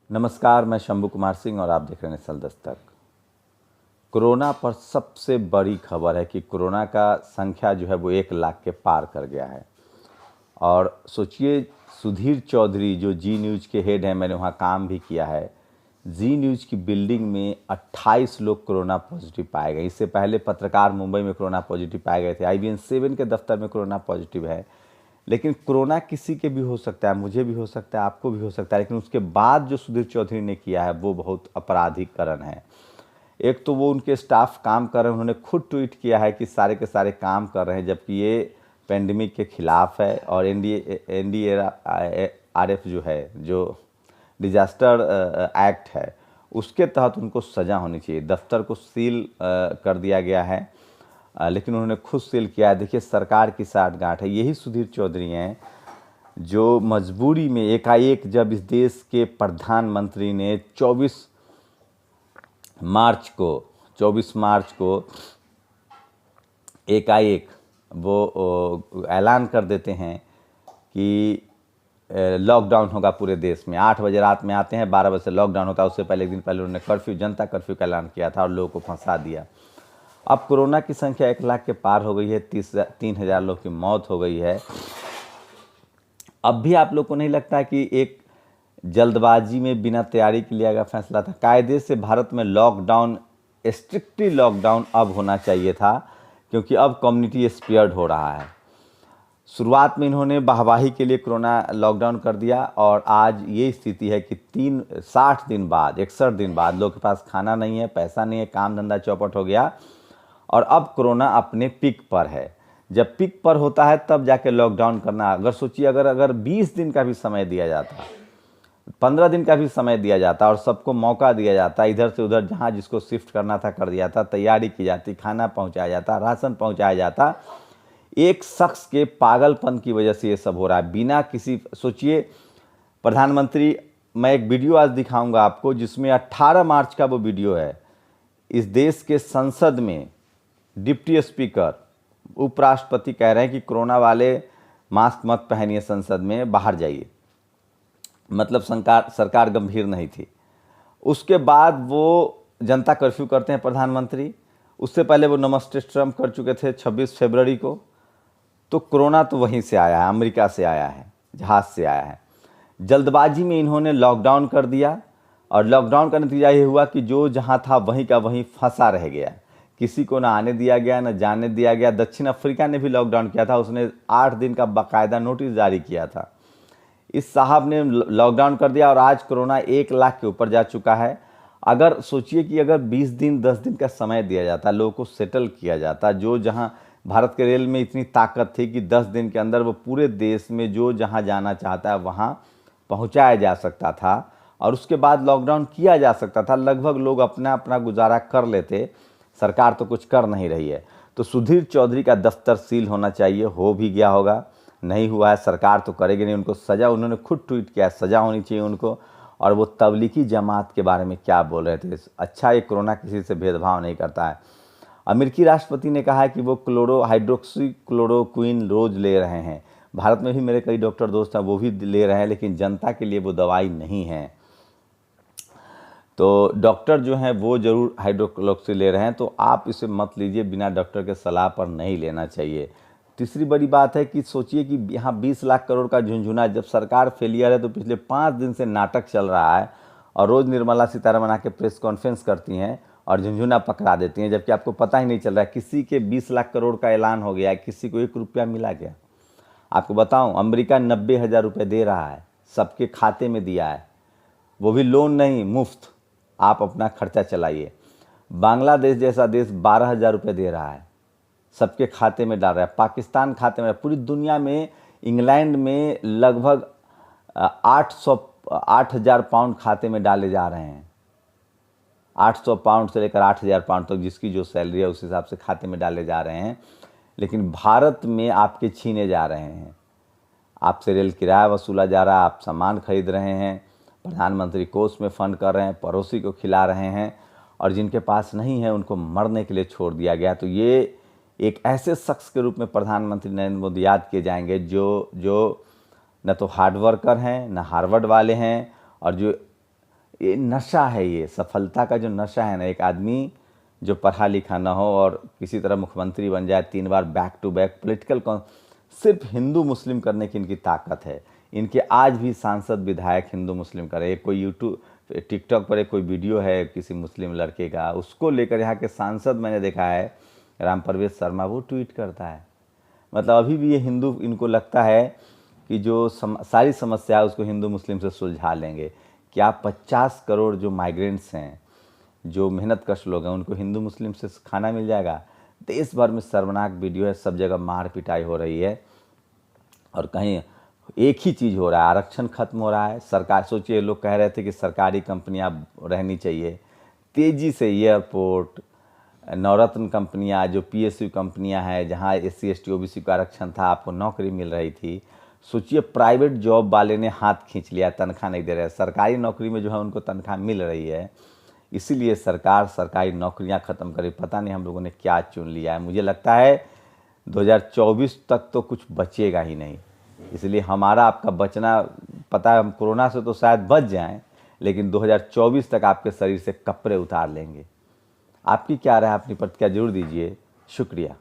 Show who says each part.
Speaker 1: नमस्कार, मैं शंभू कुमार सिंह और आप देख रहे हैं नेशनल दस्तक। कोरोना पर सबसे बड़ी खबर है कि कोरोना का संख्या जो है वो 1 लाख के पार कर गया है। और सोचिए, सुधीर चौधरी जो जी न्यूज़ के हेड हैं, मैंने वहाँ काम भी किया है। जी न्यूज़ की बिल्डिंग में 28 लोग कोरोना पॉजिटिव पाए गए। इससे पहले पत्रकार मुंबई में कोरोना पॉजिटिव पाए गए थे। IBN 7 के दफ्तर में कोरोना पॉजिटिव है। लेकिन कोरोना किसी के भी हो सकता है, मुझे भी हो सकता है, आपको भी हो सकता है। लेकिन उसके बाद जो सुधीर चौधरी ने किया है वो बहुत आपराधिकरण है। एक तो वो उनके स्टाफ काम कर रहे हैं, उन्होंने खुद ट्वीट किया है कि सारे के सारे काम कर रहे हैं, जबकि ये पेंडेमिक के खिलाफ है। और NDRF जो है, जो डिजास्टर एक्ट है, उसके तहत उनको सज़ा होनी चाहिए। दफ्तर को सील कर दिया गया है, लेकिन उन्होंने खुद सील किया है। देखिए, सरकार की साठगांठ है। यही सुधीर चौधरी हैं जो मजबूरी में एकाएक, जब इस देश के प्रधानमंत्री ने 24 मार्च को एकाएक वो ऐलान कर देते हैं कि लॉकडाउन होगा पूरे देश में। 8 बजे रात में आते हैं, 12 बजे से लॉकडाउन होता है। उससे पहले एक दिन पहले उन्होंने कर्फ्यू, जनता कर्फ्यू का ऐलान किया था और लोगों को फंसा दिया। अब कोरोना की संख्या 1 लाख के पार हो गई है, 3,000 लोग की मौत हो गई है। अब भी आप लोग को नहीं लगता कि एक जल्दबाजी में, बिना तैयारी के लिया गया फैसला था? कायदे से भारत में लॉकडाउन, स्ट्रिक्टली लॉकडाउन अब होना चाहिए था, क्योंकि अब कम्युनिटी स्प्रेड हो रहा है। शुरुआत में इन्होंने वाहवाही के लिए कोरोना लॉकडाउन कर दिया और आज ये स्थिति है कि 61 दिन बाद लोग के पास खाना नहीं है, पैसा नहीं है, काम धंधा चौपट हो गया और अब कोरोना अपने पीक पर है। जब पीक पर होता है तब जाके लॉकडाउन करना। अगर सोचिए, अगर 20 दिन का भी समय दिया जाता, 15 दिन का भी समय दिया जाता और सबको मौका दिया जाता, इधर से उधर जहाँ जिसको शिफ्ट करना था कर दिया था, तैयारी की जाती, खाना पहुँचाया जाता, राशन पहुँचाया जाता। एक शख्स के पागलपन की वजह से ये सब हो रहा है, बिना किसी। सोचिए, प्रधानमंत्री, मैं एक वीडियो आज दिखाऊंगा आपको जिसमें 18 मार्च का वो वीडियो है। इस देश के संसद में डिप्टी स्पीकर, उपराष्ट्रपति कह रहे हैं कि कोरोना वाले मास्क मत पहनिए, संसद में बाहर जाइए। मतलब सरकार गंभीर नहीं थी। उसके बाद वो जनता कर्फ्यू करते हैं प्रधानमंत्री। उससे पहले वो नमस्ते ट्रम्प कर चुके थे 26 फरवरी को। तो कोरोना तो वहीं से आया है, अमेरिका से आया है, जहाज से आया है। जल्दबाजी में इन्होंने लॉकडाउन कर दिया और लॉकडाउन का नतीजा ये हुआ कि जो जहां था वहीं का वहीं फंसा रह गया। किसी को ना आने दिया गया, ना जाने दिया गया। दक्षिण अफ्रीका ने भी लॉकडाउन किया था, उसने 8 दिन का बाकायदा नोटिस जारी किया था। इस साहब ने लॉकडाउन कर दिया और आज कोरोना 1 लाख के ऊपर जा चुका है। अगर सोचिए कि अगर 20 दिन 10 दिन का समय दिया जाता, लोगों को सेटल किया जाता, जो जहां भारत के रेल में इतनी ताकत थी कि 10 दिन के अंदर वो पूरे देश में जो जहां जाना चाहता है वहां पहुंचाया जा सकता था और उसके बाद लॉकडाउन किया जा सकता था। लगभग लोग अपना अपना गुजारा कर लेते। सरकार तो कुछ कर नहीं रही है। तो सुधीर चौधरी का दफ्तर सील होना चाहिए। हो भी गया होगा, नहीं हुआ है, सरकार तो करेगी नहीं। उनको सज़ा, उन्होंने खुद ट्वीट किया, सज़ा होनी चाहिए उनको। और वो तबलीगी जमात के बारे में क्या बोल रहे थे? अच्छा, ये कोरोना किसी से भेदभाव नहीं करता है। अमेरिकी राष्ट्रपति ने कहा है कि वो हाइड्रोक्सी क्लोरोक्विन रोज़ ले रहे हैं। भारत में भी मेरे कई डॉक्टर दोस्त हैं, वो भी ले रहे हैं, लेकिन जनता के लिए वो दवाई नहीं है। तो डॉक्टर जो हैं वो ज़रूर हाइड्रोक्लोक्सी ले रहे हैं, तो आप इसे मत लीजिए, बिना डॉक्टर के सलाह पर नहीं लेना चाहिए। तीसरी बड़ी बात है कि सोचिए कि यहाँ 20 लाख करोड़ का झुंझुना, जब सरकार फेलियर है तो पिछले 5 दिन से नाटक चल रहा है और रोज़ निर्मला सीतारमण आके प्रेस कॉन्फ्रेंस करती हैं और झुंझुना पकड़ा देती हैं, जबकि आपको पता ही नहीं चल रहा है। किसी के 20 लाख करोड़ का ऐलान हो गया है, किसी को 1 रुपया मिला गया? आपको बताऊं, अमेरिका 90,000 रुपये दे रहा है, सबके खाते में दिया है, वो भी लोन नहीं, मुफ्त। आप अपना खर्चा चलाइए। बांग्लादेश जैसा देश 12,000 रुपये दे रहा है, सबके खाते में डाल रहा है। पाकिस्तान खाते में, पूरी दुनिया में, इंग्लैंड में लगभग 8,000 पाउंड खाते में डाले जा रहे हैं। 800 पाउंड से लेकर 8,000 पाउंड तक जिसकी जो सैलरी है उस हिसाब से खाते में डाले जा रहे हैं। लेकिन भारत में आपके छीने जा रहे हैं। आपसे रेल किराया वसूला जा रहा है, आप सामान खरीद रहे हैं, प्रधानमंत्री कोष में फंड कर रहे हैं, पड़ोसी को खिला रहे हैं और जिनके पास नहीं है उनको मरने के लिए छोड़ दिया गया। तो ये एक ऐसे शख्स के रूप में प्रधानमंत्री नरेंद्र मोदी याद किए जाएंगे जो न तो हार्ड वर्कर हैं, न हार्वर्ड वाले हैं और जो ये नशा है, ये सफलता का जो नशा है ना, एक आदमी जो पढ़ा लिखा ना हो और किसी तरह मुख्यमंत्री बन जाए 3 बार बैक टू बैक पॉलिटिकल, सिर्फ हिंदू मुस्लिम करने की इनकी ताकत है। इनके आज भी सांसद विधायक हिंदू मुस्लिम करे। एक कोई यूट्यूब टिकटॉक पर एक कोई वीडियो है किसी मुस्लिम लड़के का, उसको लेकर यहाँ के सांसद मैंने देखा है राम प्रवेश शर्मा, वो ट्वीट करता है। मतलब अभी भी ये हिंदू, इनको लगता है कि जो सारी समस्या है उसको हिंदू मुस्लिम से सुलझा लेंगे। क्या 50 करोड़ जो माइग्रेंट्स हैं, जो मेहनत कश लोग हैं, उनको हिंदू मुस्लिम से खाना मिल जाएगा? देश भर में शर्मनाक वीडियो है, सब जगह मार पिटाई हो रही है और कहीं एक ही चीज़ हो रहा है, आरक्षण खत्म हो रहा है। सरकार, सोचिए लोग कह रहे थे कि सरकारी कंपनियां रहनी चाहिए, तेज़ी से एयरपोर्ट, नवरत्न कंपनियां, जो पीएसयू कंपनियां हैं जहां SC ST OBC का आरक्षण था, आपको नौकरी मिल रही थी। सोचिए प्राइवेट जॉब वाले ने हाथ खींच लिया, तनख्वाह नहीं दे रहे। सरकारी नौकरी में जो है उनको तनख्वाह मिल रही है। इसीलिए सरकार सरकारी नौकरियां ख़त्म करे। पता नहीं हम लोगों ने क्या चुन लिया है। मुझे लगता है 2024 तक तो कुछ बचेगा ही नहीं। इसलिए हमारा आपका बचना, पता है हम कोरोना से तो शायद बच जाएं, लेकिन 2024 तक आपके शरीर से कपड़े उतार लेंगे। आपकी क्या राय है, अपनी प्रतिक्रिया जरूर दीजिए। शुक्रिया।